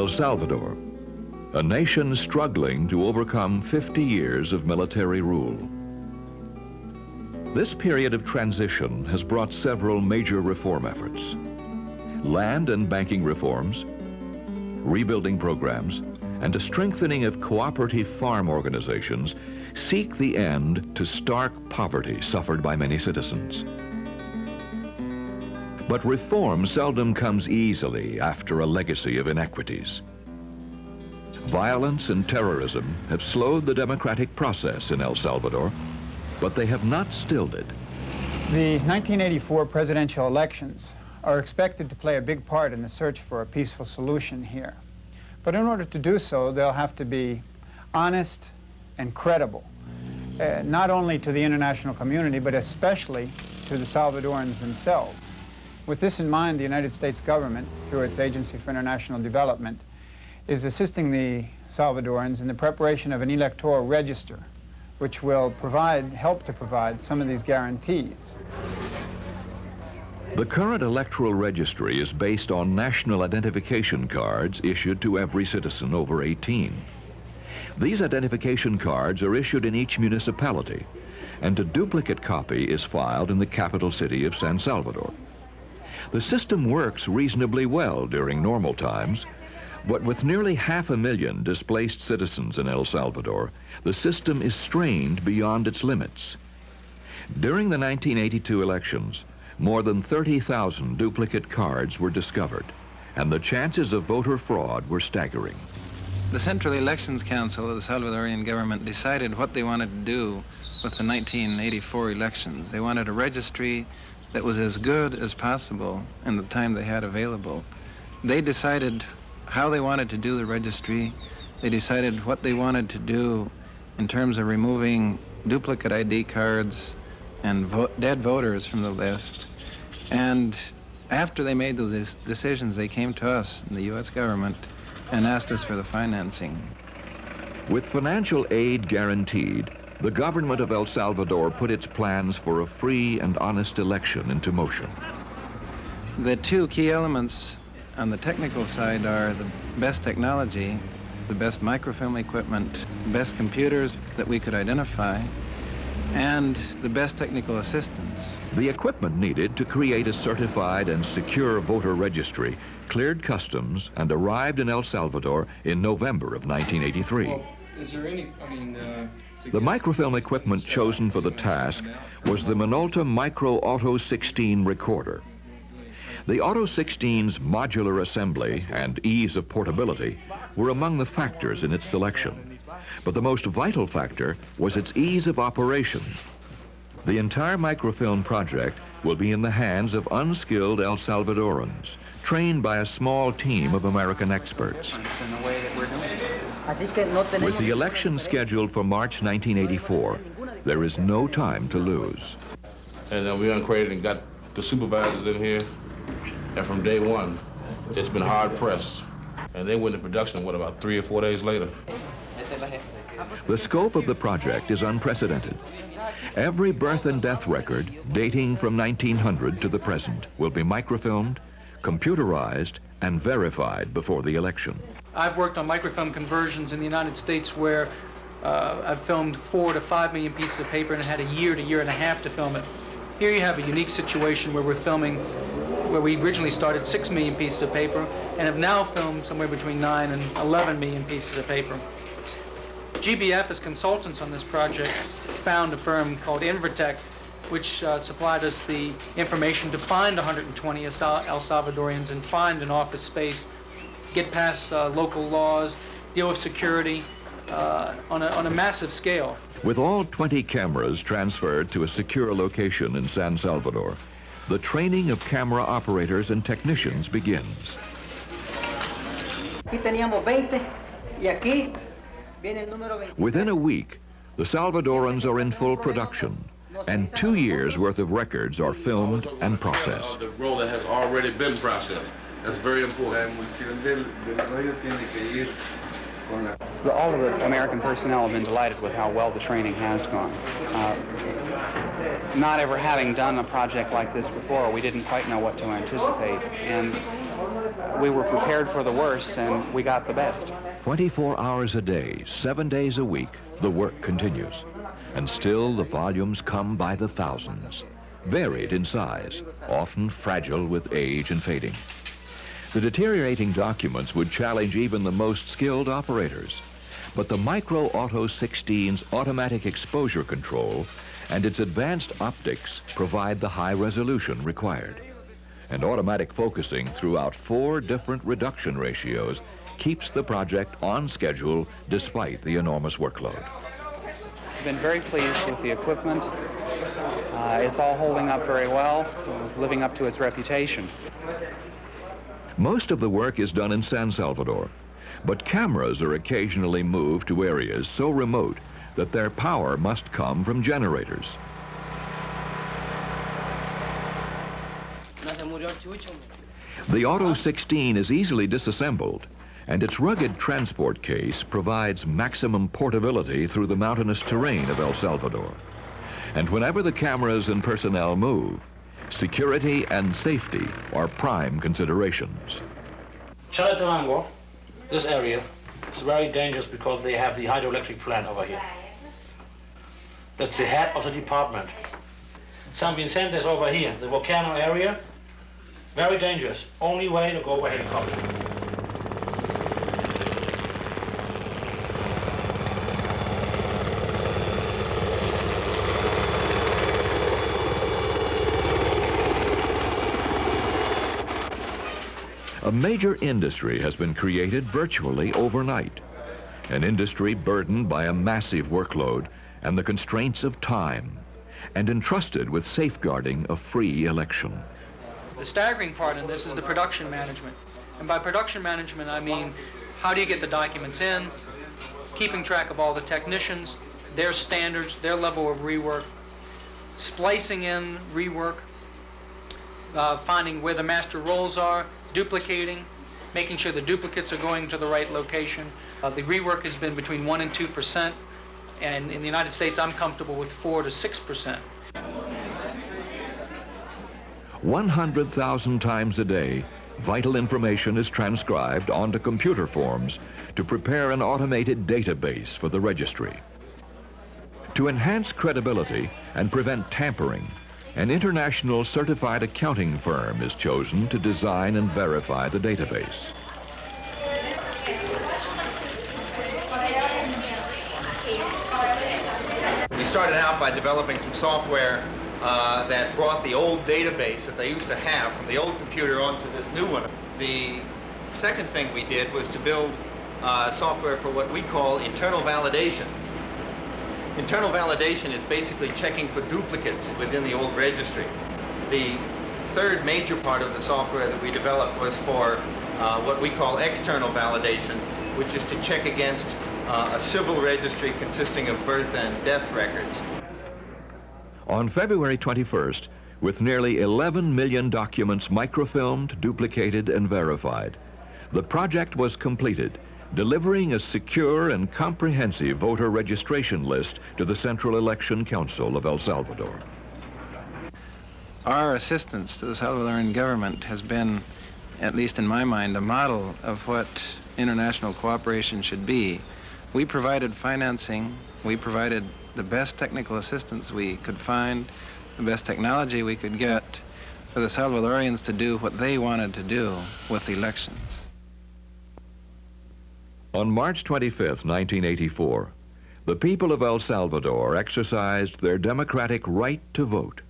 El Salvador, a nation struggling to overcome 50 years of military rule. This period of transition has brought several major reform efforts. Land and banking reforms, rebuilding programs, and a strengthening of cooperative farm organizations seek the end to stark poverty suffered by many citizens. But reform seldom comes easily after a legacy of inequities. Violence and terrorism have slowed the democratic process in El Salvador, but they have not stilled it. The 1984 presidential elections are expected to play a big part in the search for a peaceful solution here. But in order to do so, they'll have to be honest and credible, not only to the international community, but especially to the Salvadorans themselves. With this in mind, the United States government, through its Agency for International Development, is assisting the Salvadorans in the preparation of an electoral register, which will help to provide some of these guarantees. The current electoral registry is based on national identification cards issued to every citizen over 18. These identification cards are issued in each municipality, and a duplicate copy is filed in the capital city of San Salvador. The system works reasonably well during normal times, but with nearly 500,000 displaced citizens in El Salvador, the system is strained beyond its limits. During the 1982 elections, more than 30,000 duplicate cards were discovered, and the chances of voter fraud were staggering. The Central Elections Council of the Salvadorian government decided what they wanted to do with the 1984 elections. They wanted a registry that was as good as possible in the time they had available. They decided how they wanted to do the registry. They decided what they wanted to do in terms of removing duplicate ID cards and dead voters from the list. And after they made those decisions, they came to us in the U.S. government and asked us for the financing. With financial aid guaranteed, the government of El Salvador put its plans for a free and honest election into motion. The two key elements on the technical side are the best technology, the best microfilm equipment, the best computers that we could identify, and the best technical assistance. The equipment needed to create a certified and secure voter registry cleared customs and arrived in El Salvador in November of 1983. Well, is there any, the microfilm equipment chosen for the task was the Minolta Micro Auto 16 recorder. The Auto 16's modular assembly and ease of portability were among the factors in its selection, but the most vital factor was its ease of operation. The entire microfilm project will be in the hands of unskilled El Salvadorans, trained by a small team of American experts. With the election scheduled for March 1984, there is no time to lose. And we uncrated and got the supervisors in here, and from day one, it's been hard pressed. And they went into production, what, about 3 or 4 days later? The scope of the project is unprecedented. Every birth and death record dating from 1900 to the present will be microfilmed, computerized, and verified before the election. I've worked on microfilm conversions in the United States where I've filmed 4 to 5 million pieces of paper and had a year and a half to film it. Here you have a unique situation where we're filming, where we originally started 6 million pieces of paper and have now filmed somewhere between 9 and 11 million pieces of paper. GBF, as consultants on this project, found a firm called Invertech, which supplied us the information to find 120 El Salvadorians and find an office space, get past local laws, deal with security on a massive scale. With all 20 cameras transferred to a secure location in San Salvador, the training of camera operators and technicians begins. Within a week, the Salvadorans are in full production, and 2 years' worth of records are filmed and processed. The roll that has already been processed. That's very important. All of the American personnel have been delighted with how well the training has gone. Not ever having done a project like this before, we didn't quite know what to anticipate. And we were prepared for the worst, and we got the best. 24 hours a day, 7 days a week, the work continues. And still the volumes come by the thousands, varied in size, often fragile with age and fading. The deteriorating documents would challenge even the most skilled operators. But the Micro Auto 16's automatic exposure control and its advanced optics provide the high resolution required. And automatic focusing throughout 4 different reduction ratios keeps the project on schedule despite the enormous workload. I've been very pleased with the equipment. It's all holding up very well, living up to its reputation. Most of the work is done in San Salvador, but cameras are occasionally moved to areas so remote that their power must come from generators. The Auto 16 is easily disassembled, and its rugged transport case provides maximum portability through the mountainous terrain of El Salvador. And whenever the cameras and personnel move, security and safety are prime considerations. Chalatenango, this area, is very dangerous because they have the hydroelectric plant over here. That's the head of the department. San Vicente is over here, the volcano area, very dangerous. Only way to go by helicopter. A major industry has been created virtually overnight, an industry burdened by a massive workload and the constraints of time, and entrusted with safeguarding a free election. The staggering part in this is the production management. And by production management, I mean, how do you get the documents in, keeping track of all the technicians, their standards, their level of rework, splicing in rework, finding where the master rolls are, duplicating, making sure the duplicates are going to the right location. The rework has been between 1% and 2%, and in the United States, I'm comfortable with 4% to 6%. 100,000 times a day, vital information is transcribed onto computer forms to prepare an automated database for the registry. To enhance credibility and prevent tampering, an international certified accounting firm is chosen to design and verify the database. We started out by developing some software that brought the old database that they used to have from the old computer onto this new one. The second thing we did was to build software for what we call internal validation. Internal validation is basically checking for duplicates within the old registry. The third major part of the software that we developed was for what we call external validation, which is to check against a civil registry consisting of birth and death records. On February 21st, with nearly 11 million documents microfilmed, duplicated, and verified, the project was completed, delivering a secure and comprehensive voter registration list to the Central Election Council of El Salvador. Our assistance to the Salvadoran government has been, at least in my mind, a model of what international cooperation should be. We provided financing, we provided the best technical assistance we could find, the best technology we could get for the Salvadorians to do what they wanted to do with elections. On March 25th, 1984, the people of El Salvador exercised their democratic right to vote.